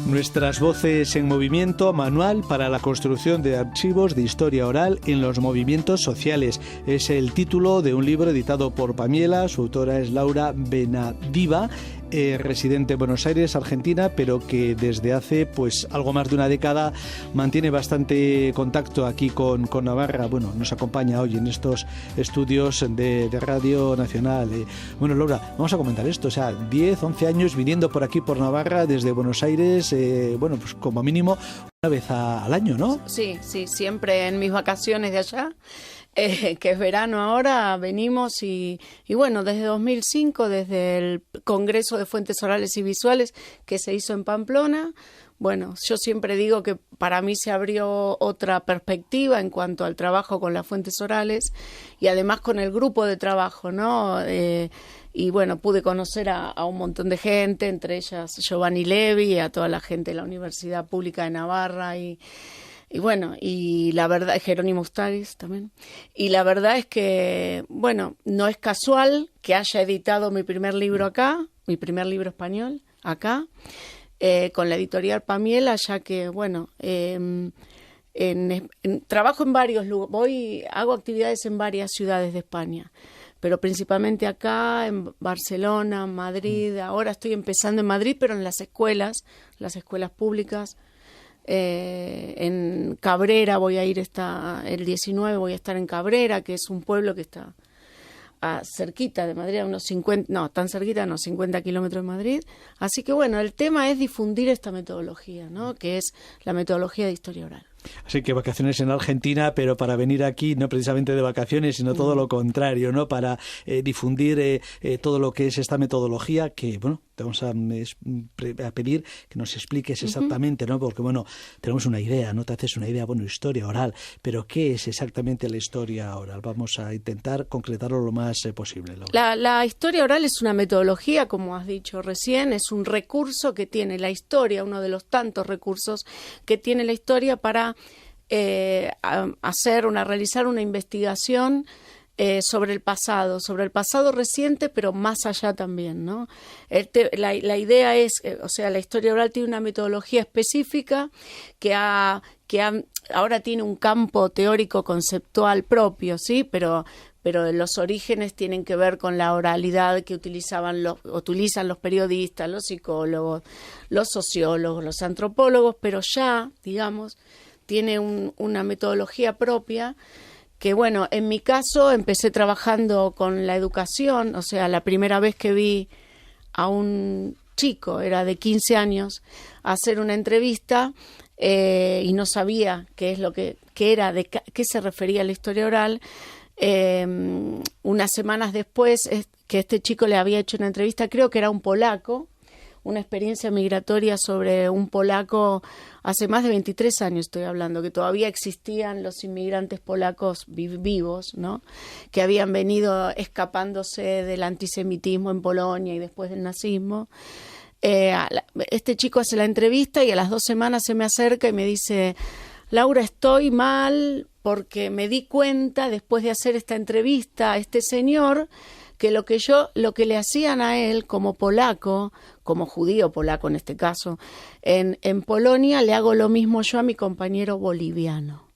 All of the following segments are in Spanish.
Nuestras voces en movimiento, manual para la construcción de archivos de historia oral en los movimientos sociales. Es el título de un libro editado por Pamiela. Su autora es Laura Benadiva, residente en Buenos Aires, Argentina, pero que desde hace pues algo más de una década mantiene bastante contacto aquí con Navarra. Bueno, nos acompaña hoy en estos estudios de Radio Nacional. Bueno, Laura, vamos a comentar esto. O sea, 10, 11 años viniendo por aquí, por Navarra, desde Buenos Aires, bueno, pues como mínimo una vez al año, ¿no? Sí, siempre en mis vacaciones de allá, que es verano ahora, venimos y bueno, desde 2005, desde el Congreso de Fuentes Orales y Visuales que se hizo en Pamplona, bueno, yo siempre digo que para mí se abrió otra perspectiva en cuanto al trabajo con las fuentes orales y además con el grupo de trabajo, ¿no? Y bueno, pude conocer a un montón de gente, entre ellas Giovanni Levi, a toda la gente de la Universidad Pública de Navarra y bueno, y la verdad, Jerónimo Ustaris también. Y la verdad es que, bueno, no es casual que haya editado mi primer libro acá, mi primer libro español acá, con la editorial Pamiela, ya que, bueno, trabajo en varios lugares, hago actividades en varias ciudades de España, pero principalmente acá, en Barcelona, Madrid. Ahora estoy empezando en Madrid, pero en las escuelas públicas. En Cabrera voy a ir el 19, voy a estar en Cabrera, que es un pueblo que está cerquita de Madrid, a unos 50, no, tan cerquita, no, 50 kilómetros de Madrid. Así que bueno, el tema es difundir esta metodología, ¿no? Que es la metodología de historia oral. Así que vacaciones en Argentina, pero para venir aquí no precisamente de vacaciones, sino todo lo contrario, ¿no? Para difundir todo lo que es esta metodología que, bueno, te vamos a pedir que nos expliques exactamente, ¿no? Porque, bueno, tenemos una idea, ¿no? Te haces una idea, bueno, historia oral, pero ¿qué es exactamente la historia oral? Vamos a intentar concretarlo lo más posible, Laura. La historia oral es una metodología, como has dicho recién, es un recurso que tiene la historia, uno de los tantos recursos que tiene la historia para realizar una investigación sobre el pasado reciente, pero más allá también, ¿no? La idea es, o sea, la historia oral tiene una metodología específica que ahora tiene un campo teórico conceptual propio, ¿sí? Pero los orígenes tienen que ver con la oralidad que utilizan los periodistas, los psicólogos, los sociólogos, los antropólogos, pero ya, digamos, tiene una metodología propia que, bueno, en mi caso empecé trabajando con la educación, o sea, la primera vez que vi a un chico, era de 15 años, hacer una entrevista y no sabía qué es lo que era, de qué se refería a la historia oral. Unas semanas después que este chico le había hecho una entrevista, creo que era un polaco, una experiencia migratoria sobre un polaco hace más de 23 años, estoy hablando, que todavía existían los inmigrantes polacos vivos, ¿no? Que habían venido escapándose del antisemitismo en Polonia y después del nazismo. Este chico hace la entrevista y a las 2 semanas se me acerca y me dice: Laura, estoy mal porque me di cuenta después de hacer esta entrevista a este señor que lo que le hacían a él como polaco, como judío polaco en este caso, en Polonia, le hago lo mismo yo a mi compañero boliviano.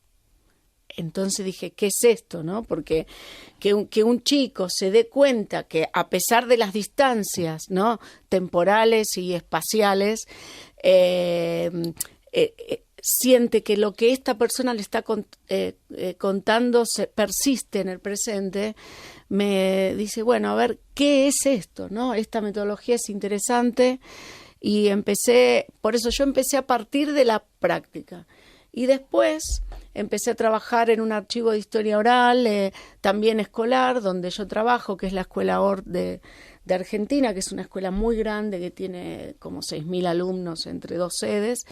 Entonces dije, ¿qué es esto, no? Porque que un chico se dé cuenta que a pesar de las distancias, ¿no?, temporales y espaciales, siente que lo que esta persona le está contando persiste en el presente. Me dice, bueno, a ver, ¿qué es esto, no? Esta metodología es interesante y por eso yo empecé a partir de la práctica. Y después empecé a trabajar en un archivo de historia oral, también escolar, donde yo trabajo, que es la Escuela ORT de Argentina, que es una escuela muy grande que tiene como 6.000 alumnos entre 2 sedes.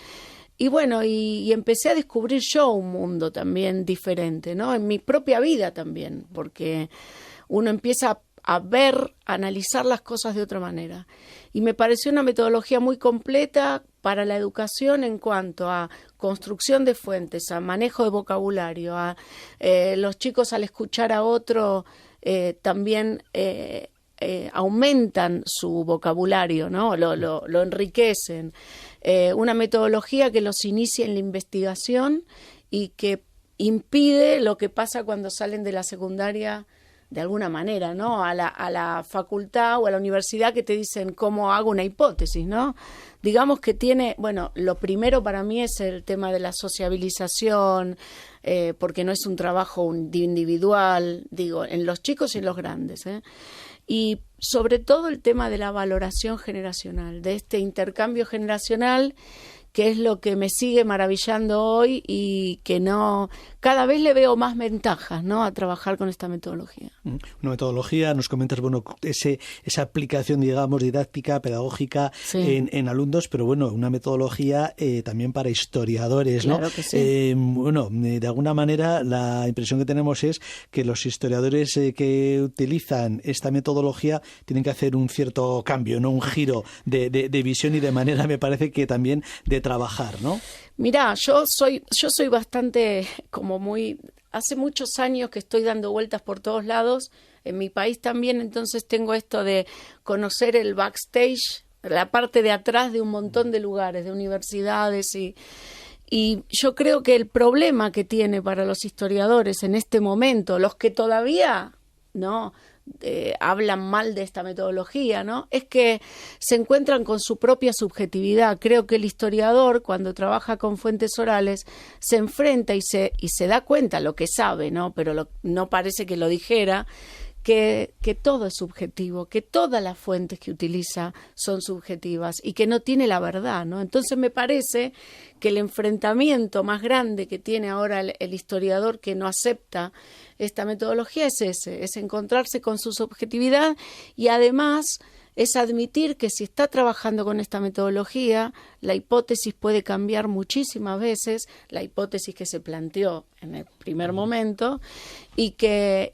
Y bueno, y empecé a descubrir yo un mundo también diferente, ¿no? En mi propia vida también, porque uno empieza a ver, a analizar las cosas de otra manera. Y me pareció una metodología muy completa para la educación en cuanto a construcción de fuentes, a manejo de vocabulario, a los chicos al escuchar a otro también aumentan su vocabulario, ¿no? Lo enriquecen. Una metodología que los inicia en la investigación y que impide lo que pasa cuando salen de la secundaria de alguna manera, ¿no? A la facultad o a la universidad, que te dicen cómo hago una hipótesis, ¿no? Digamos que tiene, bueno, lo primero para mí es el tema de la sociabilización, porque no es un trabajo individual, digo, en los chicos y en los grandes, y sobre todo el tema de la valoración generacional, de este intercambio generacional, que es lo que me sigue maravillando hoy y que cada vez le veo más ventajas, ¿no?, a trabajar con esta metodología. Una metodología, nos comentas, bueno, esa aplicación, digamos, didáctica, pedagógica, sí, en alumnos, pero bueno, una metodología también para historiadores, ¿no? Claro que sí. Bueno, de alguna manera la impresión que tenemos es que los historiadores que utilizan esta metodología tienen que hacer un cierto cambio, ¿no?, un giro de visión y de manera, me parece que también de trabajar, ¿no? Mirá, yo soy bastante hace muchos años que estoy dando vueltas por todos lados, en mi país también, entonces tengo esto de conocer el backstage, la parte de atrás de un montón de lugares, de universidades, y yo creo que el problema que tiene para los historiadores en este momento, los que todavía no hablan mal de esta metodología, ¿no?, es que se encuentran con su propia subjetividad. Creo que el historiador, cuando trabaja con fuentes orales, se enfrenta y se da cuenta lo que sabe, ¿no?, pero no parece que lo dijera, que todo es subjetivo, que todas las fuentes que utiliza son subjetivas y que no tiene la verdad, ¿no? Entonces me parece que el enfrentamiento más grande que tiene ahora el historiador que no acepta esta metodología es es encontrarse con su subjetividad y además es admitir que si está trabajando con esta metodología, la hipótesis puede cambiar muchísimas veces, la hipótesis que se planteó en el primer momento, y que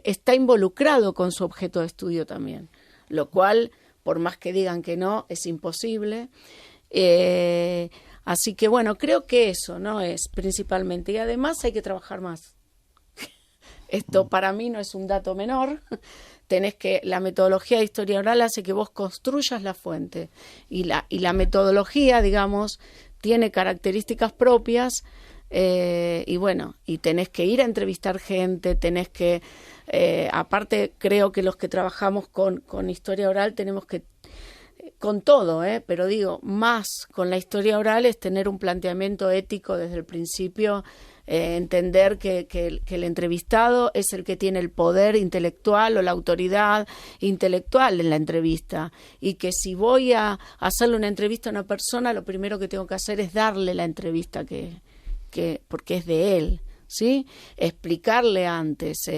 está involucrado con su objeto de estudio también, lo cual, por más que digan que no, es imposible. Así que bueno, creo que eso no es principalmente, y además hay que trabajar más. Esto para mí no es un dato menor. La metodología de historia oral hace que vos construyas la fuente y la metodología, digamos, tiene características propias, y tenés que ir a entrevistar gente, tenés que, aparte creo que los que trabajamos con historia oral tenemos que, con todo, pero digo, más con la historia oral es tener un planteamiento ético desde el principio, entender que el entrevistado es el que tiene el poder intelectual o la autoridad intelectual en la entrevista, y que si voy a hacerle una entrevista a una persona, lo primero que tengo que hacer es darle la entrevista porque es de él, ¿sí? Explicarle antes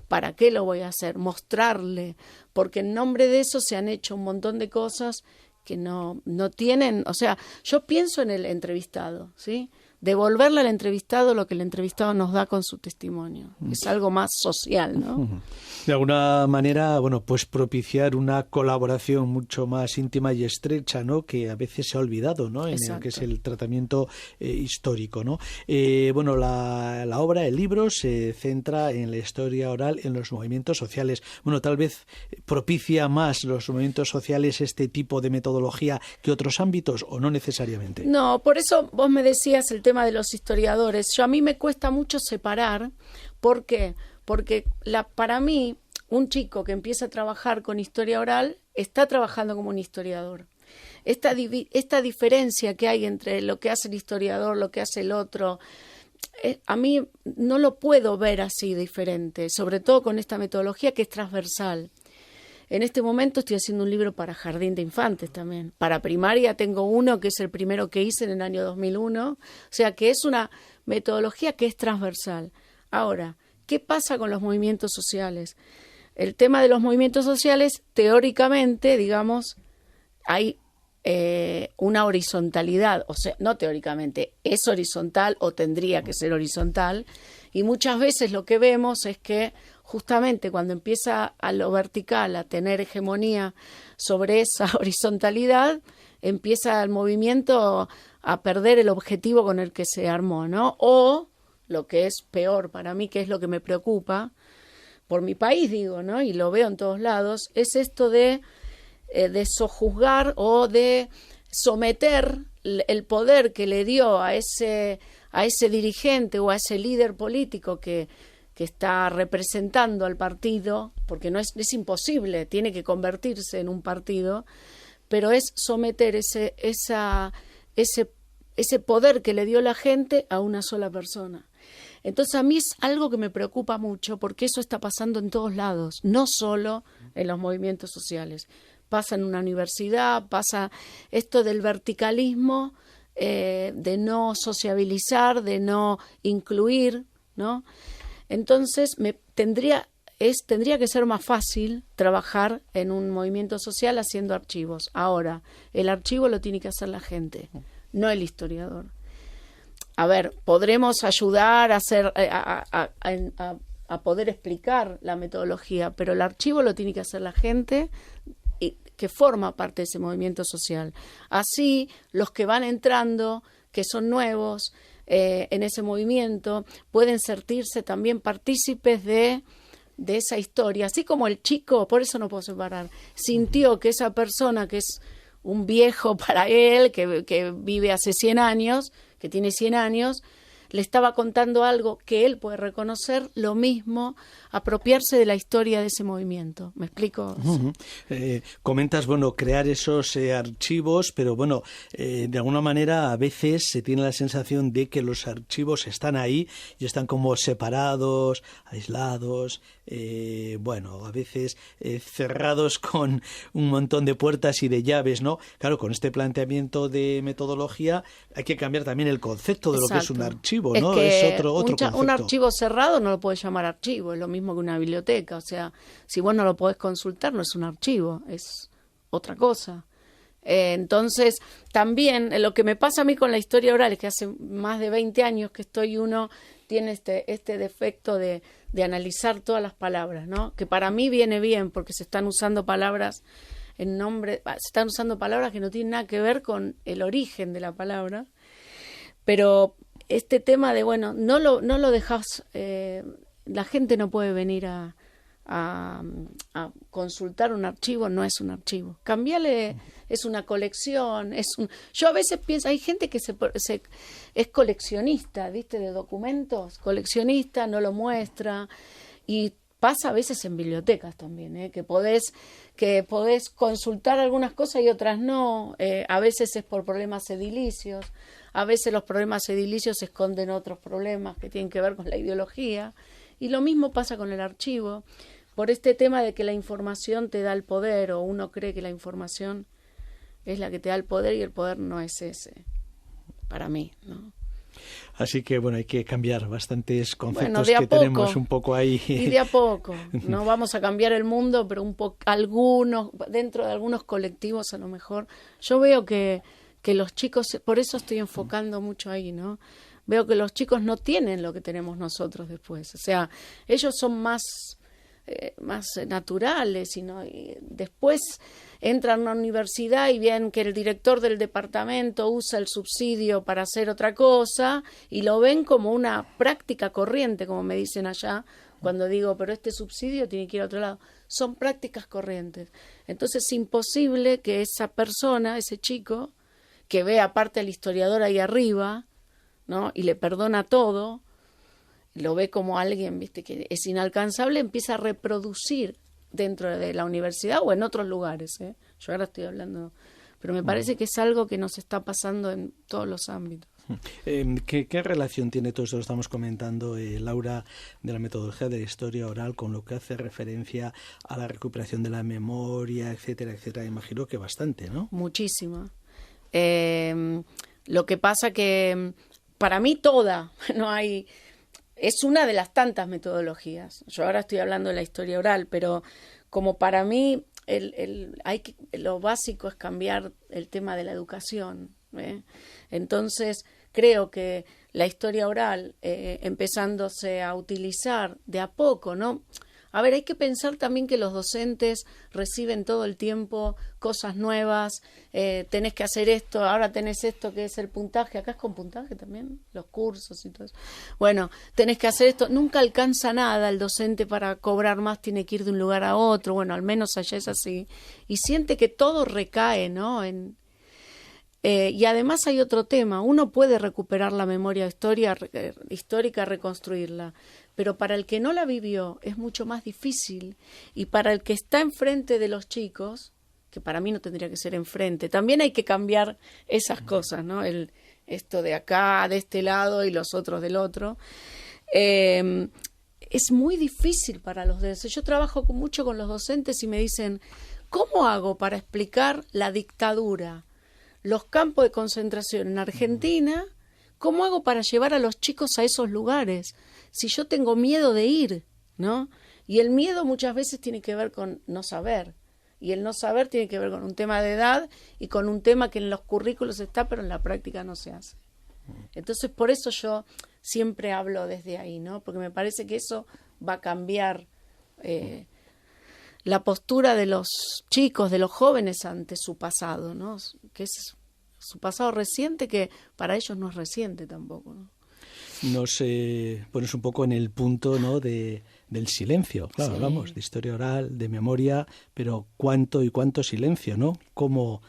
para qué lo voy a hacer, mostrarle, porque en nombre de eso se han hecho un montón de cosas que no tienen, o sea, yo pienso en el entrevistado, ¿sí?, devolverle al entrevistado lo que el entrevistado nos da con su testimonio. Es algo más social, ¿no? De alguna manera, bueno, pues propiciar una colaboración mucho más íntima y estrecha, ¿no?, que a veces se ha olvidado, ¿no?, en el que es el tratamiento histórico, ¿no? Bueno, la obra, el libro, se centra en la historia oral en los movimientos sociales. Bueno, tal vez propicia más los movimientos sociales este tipo de metodología que otros ámbitos, ¿o no necesariamente? No, por eso vos me decías el tema de los historiadores. A mí me cuesta mucho separar. ¿Por qué? Porque para mí, un chico que empieza a trabajar con historia oral está trabajando como un historiador. Esta diferencia que hay entre lo que hace el historiador, lo que hace el otro, a mí no lo puedo ver así diferente, sobre todo con esta metodología que es transversal. En este momento estoy haciendo un libro para jardín de infantes también. Para primaria tengo uno que es el primero que hice en el año 2001. O sea que es una metodología que es transversal. Ahora, ¿qué pasa con los movimientos sociales? El tema de los movimientos sociales, teóricamente, digamos, hay una horizontalidad. O sea, no teóricamente, es horizontal o tendría que ser horizontal. Y muchas veces lo que vemos es que justamente cuando empieza a lo vertical a tener hegemonía sobre esa horizontalidad, empieza el movimiento a perder el objetivo con el que se armó, ¿no? O, lo que es peor para mí, que es lo que me preocupa, por mi país digo, ¿no? Y lo veo en todos lados, es esto de sojuzgar o de someter el poder que le dio a ese dirigente o a ese líder político que está representando al partido, porque no es imposible, tiene que convertirse en un partido, pero es someter ese poder que le dio la gente a una sola persona. Entonces a mí es algo que me preocupa mucho, porque eso está pasando en todos lados, no solo en los movimientos sociales. Pasa en una universidad, pasa esto del verticalismo, de no sociabilizar, de no incluir, ¿no? Entonces tendría que ser más fácil trabajar en un movimiento social haciendo archivos. Ahora, el archivo lo tiene que hacer la gente, no el historiador. A ver, podremos ayudar a poder explicar la metodología, pero el archivo lo tiene que hacer la gente que forma parte de ese movimiento social. Así, los que van entrando, que son nuevos en ese movimiento, pueden sentirse también partícipes de esa historia. Así como el chico, por eso no puedo separar, sintió que esa persona que es un viejo para él, que vive hace 100 años, que tiene 100 años, le estaba contando algo que él puede reconocer, lo mismo, apropiarse de la historia de ese movimiento. ¿Me explico? Comentas, crear esos archivos, pero de alguna manera a veces se tiene la sensación de que los archivos están ahí y están como separados, aislados, a veces cerrados con un montón de puertas y de llaves, ¿no? Claro, con este planteamiento de metodología hay que cambiar también el concepto de lo que es un archivo. ¿No? Es otro concepto. Un archivo cerrado no lo puedes llamar archivo, es lo mismo que una biblioteca. O sea, si vos no lo podés consultar, no es un archivo, es otra cosa. Entonces, también lo que me pasa a mí con la historia oral es que hace más de 20 años que uno tiene este defecto de analizar todas las palabras, ¿no? Que para mí viene bien porque se están usando palabras se están usando palabras que no tienen nada que ver con el origen de la palabra, pero este tema de, no lo dejas, la gente no puede venir a consultar un archivo, no es un archivo. Cambiale, es una colección, yo a veces pienso, hay gente que es coleccionista, ¿viste? De documentos, coleccionista, no lo muestra, y pasa a veces en bibliotecas también, que podés consultar algunas cosas y otras no, a veces es por problemas edilicios. A veces los problemas edilicios esconden otros problemas que tienen que ver con la ideología. Y lo mismo pasa con el archivo. Por este tema de que la información te da el poder, o uno cree que la información es la que te da el poder y el poder no es ese, para mí, ¿no? Así que, hay que cambiar bastantes conceptos que tenemos un poco ahí. Y de a poco. No vamos a cambiar el mundo, pero dentro de algunos colectivos a lo mejor. Yo veo que los chicos, por eso estoy enfocando mucho ahí, ¿no? Veo que los chicos no tienen lo que tenemos nosotros después. O sea, ellos son más naturales, y después entran a una universidad y ven que el director del departamento usa el subsidio para hacer otra cosa y lo ven como una práctica corriente, como me dicen allá, cuando digo, pero este subsidio tiene que ir a otro lado. Son prácticas corrientes. Entonces es imposible que esa persona, ese chico, que ve aparte al historiador ahí arriba, ¿no? Y le perdona todo, lo ve como alguien, ¿viste?, que es inalcanzable, empieza a reproducir dentro de la universidad o en otros lugares, Yo ahora estoy hablando, pero me parece que es algo que nos está pasando en todos los ámbitos. ¿Qué relación tiene todo esto que estamos comentando, Laura, de la metodología de la historia oral con lo que hace referencia a la recuperación de la memoria, etcétera, etcétera? Imagino que bastante, ¿no? Muchísimo. Lo que pasa que para mí es una de las tantas metodologías. Yo ahora estoy hablando de la historia oral, pero como para mí lo básico es cambiar el tema de la educación, Entonces creo que la historia oral, empezándose a utilizar de a poco, ¿no? A ver, hay que pensar también que los docentes reciben todo el tiempo cosas nuevas, tenés que hacer esto, ahora tenés esto que es el puntaje, acá es con puntaje también, los cursos y todo eso. Bueno, tenés que hacer esto, nunca alcanza nada el docente para cobrar más, tiene que ir de un lugar a otro, bueno, al menos allá es así, y siente que todo recae, ¿no? Y además hay otro tema, uno puede recuperar la memoria histórica, reconstruirla, pero para el que no la vivió es mucho más difícil, y para el que está enfrente de los chicos, que para mí no tendría que ser enfrente, también hay que cambiar esas cosas, ¿no? Esto de acá, de este lado y los otros del otro. Es muy difícil para los docentes. Yo trabajo mucho con los docentes y me dicen, ¿cómo hago para explicar la dictadura, los campos de concentración en Argentina? ¿Cómo hago para llevar a los chicos a esos lugares? Si yo tengo miedo de ir, ¿no? Y el miedo muchas veces tiene que ver con no saber. Y el no saber tiene que ver con un tema de edad y con un tema que en los currículos está, pero en la práctica no se hace. Entonces, por eso yo siempre hablo desde ahí, ¿no? Porque me parece que eso va a cambiar la postura de los chicos, de los jóvenes ante su pasado, ¿no? Que es su pasado reciente, que para ellos no es reciente tampoco, ¿no? Nos pones un poco en el punto, ¿no?, del silencio. Claro, hablamos de historia oral, de memoria, pero cuánto y cuánto silencio, ¿no? Cómo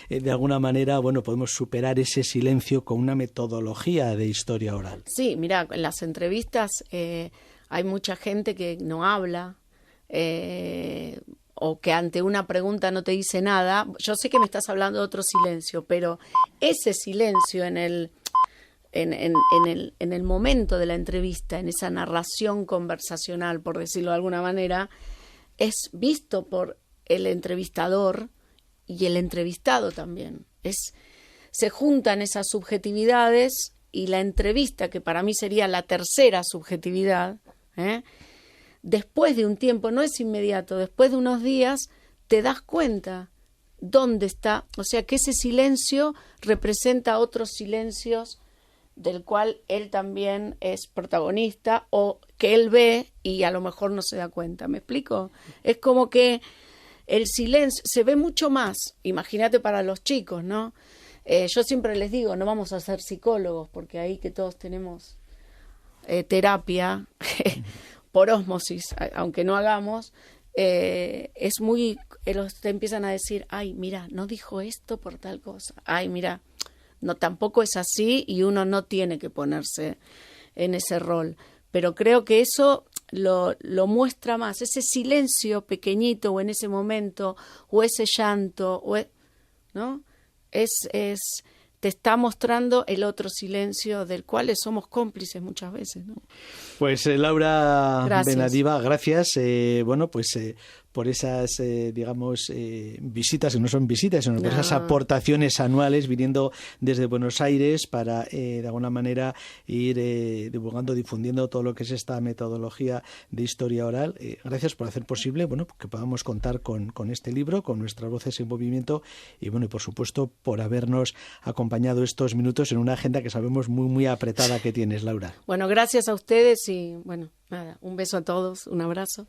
de alguna manera, bueno, podemos superar ese silencio con una metodología de historia oral. Sí, mira, en las entrevistas hay mucha gente que no habla, o que ante una pregunta no te dice nada. Yo sé que me estás hablando de otro silencio, pero ese silencio en el momento de la entrevista, en esa narración conversacional, por decirlo de alguna manera, es visto por el entrevistador y el entrevistado también. Se juntan esas subjetividades y la entrevista, que para mí sería la tercera subjetividad, después de un tiempo, no es inmediato, después de unos días te das cuenta dónde está, o sea que ese silencio representa otros silencios del cual él también es protagonista o que él ve y a lo mejor no se da cuenta. ¿Me explico? Es como que el silencio se ve mucho más, imagínate para los chicos, ¿no? Yo siempre les digo, no vamos a ser psicólogos porque ahí que todos tenemos terapia por ósmosis, aunque no hagamos, es muy, te empiezan a decir, ay, mira, no dijo esto por tal cosa, ay, mira, no, tampoco es así y uno no tiene que ponerse en ese rol. Pero creo que eso lo muestra más, ese silencio pequeñito o en ese momento, o ese llanto, ¿no? Te está mostrando el otro silencio del cual somos cómplices muchas veces, ¿no? Pues Laura Benadiva, gracias. Por esas, visitas, que no son visitas, sino por esas aportaciones anuales viniendo desde Buenos Aires para, de alguna manera, ir divulgando, difundiendo todo lo que es esta metodología de historia oral. Gracias por hacer posible, que podamos contar con este libro, con nuestras voces en movimiento y, y por supuesto, por habernos acompañado estos minutos en una agenda que sabemos muy, muy apretada que tienes, Laura. Bueno, gracias a ustedes y, nada, un beso a todos, un abrazo.